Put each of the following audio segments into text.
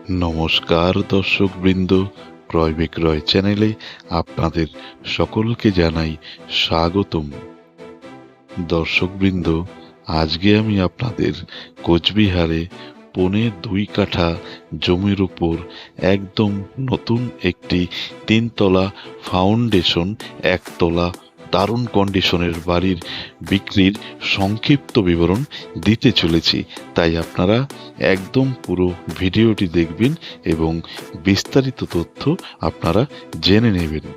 নমস্কার দর্শকবৃন্দ, ক্রয় বিক্রয় চ্যানেলে আপনাদের সকলকে জানাই স্বাগতম। দর্শকবৃন্দ, আজকে আমি আপনাদের কোচবিহারে 2.5 কাঠা জমির উপর একদম নতুন একটি 3তলা ফাউন্ডেশন, 1তলা দারুণ কন্ডিশনের বাড়ির বিক্রির সংক্ষিপ্ত বিবরণ দিতে চলেছি। তাই আপনারা একদম পুরো ভিডিওটি দেখবেন এবং বিস্তারিত তথ্য আপনারা জেনে নেবেন।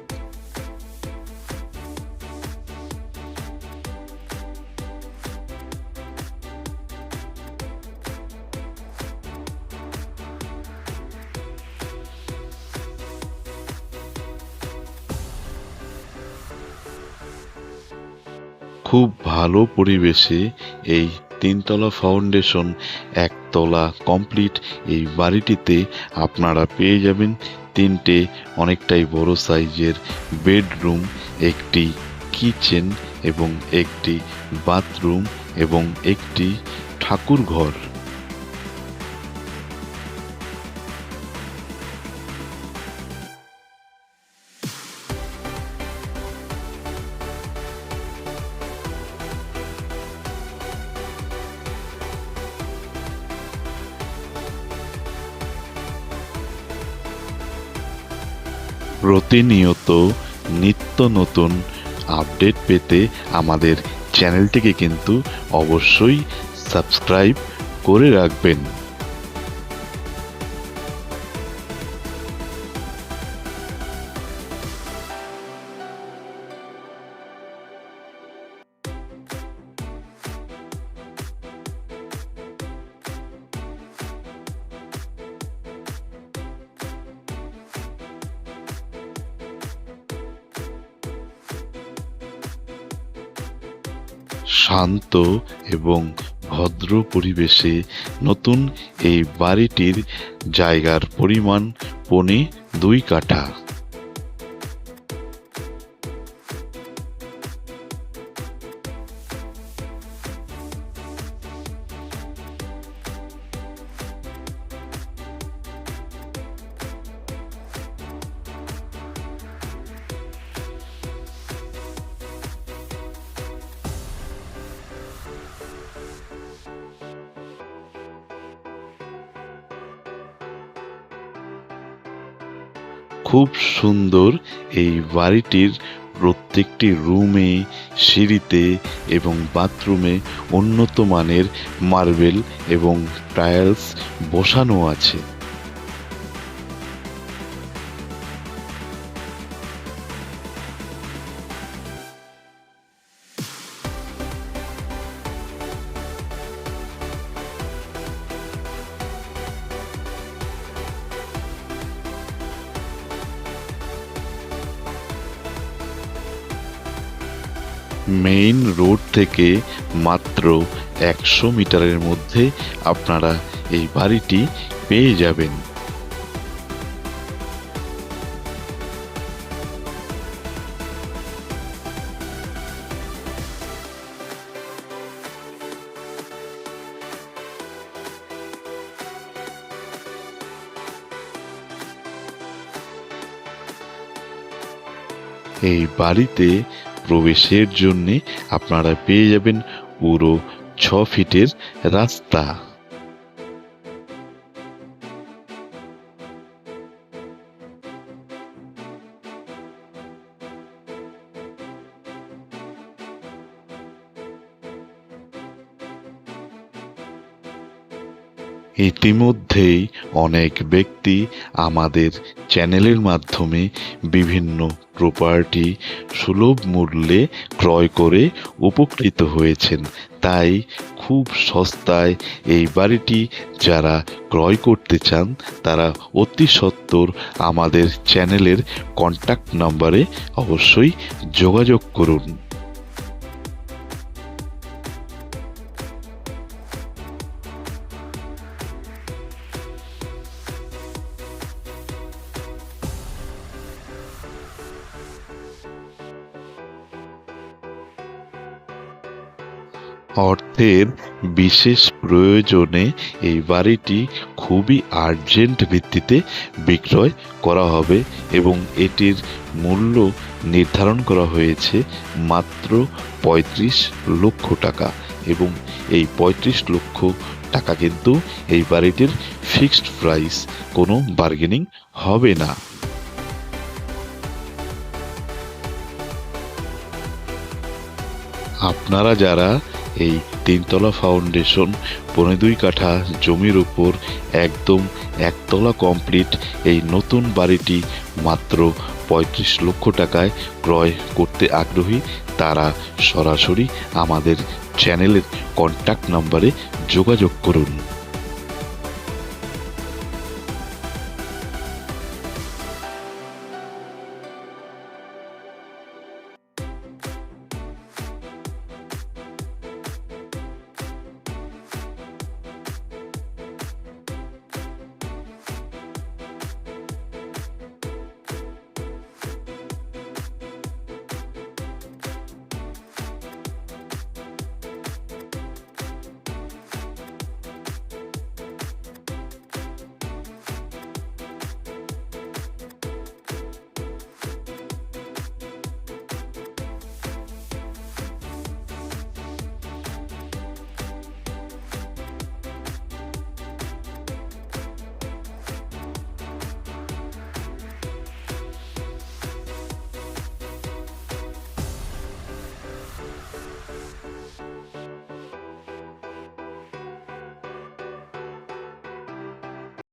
খুব ভালো পরিবেশে এই 3তলা ফাউন্ডেশন, 1তলা কমপ্লিট এই বাড়িটিতে আপনারা পেয়ে যাবেন 3টে অনেকটাই বড় সাইজের বেডরুম, একটি কিচেন এবং একটি বাথরুম এবং একটি ঠাকুর ঘর। প্রতিনিয়ত নিত্য নতুন আপডেট পেতে আমাদের চ্যানেলটিকে কিন্তু অবশ্যই সাবস্ক্রাইব করে রাখবেন। শান্ত এবং ভদ্র পরিবেশে নতুন এই বাড়িটির জায়গার পরিমাণ 2.5 কাঠা। খুব সুন্দর এই বাড়িটির প্রত্যেকটি রুমে, সিঁড়িতে এবং বাথরুমে উন্নত মানের মার্বেল এবং টাইলস বসানো আছে। মেইন রোড থেকে মাত্র 100 মিটারের মধ্যে আপনারা এই বাড়িটি পেয়ে যাবেন। এই বাড়িতে প্রবেশের জন্যে আপনারা পেয়ে যাবেন পুরো 6 ফিটের রাস্তা। ইতিমধ্যেই অনেক ব্যক্তি আমাদের চ্যানেলের মাধ্যমে বিভিন্ন প্রপার্টি সুলভ মূল্যে ক্রয় করে উপকৃত হয়েছেন। তাই খুব সস্তায় এই বাড়িটি যারা ক্রয় করতে চান তারা অতি সত্বর আমাদের চ্যানেলের কন্ট্যাক্ট নম্বরে অবশ্যই যোগাযোগ করুন। অর্থের বিশেষ প্রয়োজনে এই বাড়িটি খুবই আর্জেন্ট ভিত্তিতে বিক্রয় করা হবে এবং এটির মূল্য নির্ধারণ করা হয়েছে মাত্র ৩৫ লক্ষ টাকা এবং এই ৩৫ লক্ষ টাকা কিন্তু এই বাড়িটির ফিক্সড প্রাইস, কোনো বার্গেনিং হবে না। আপনারা যারা এই ৩ তলা ফাউন্ডেশন ১৫ কাঠা জমির উপর একদম একতলা কমপ্লিট এই নতুন বাড়িটি মাত্র ৩৫ লক্ষ টাকায় ক্রয় করতে আগ্রহী, তারা সরাসরি আমাদের চ্যানেলের কন্ট্যাক্ট নম্বরে যোগাযোগ করুন।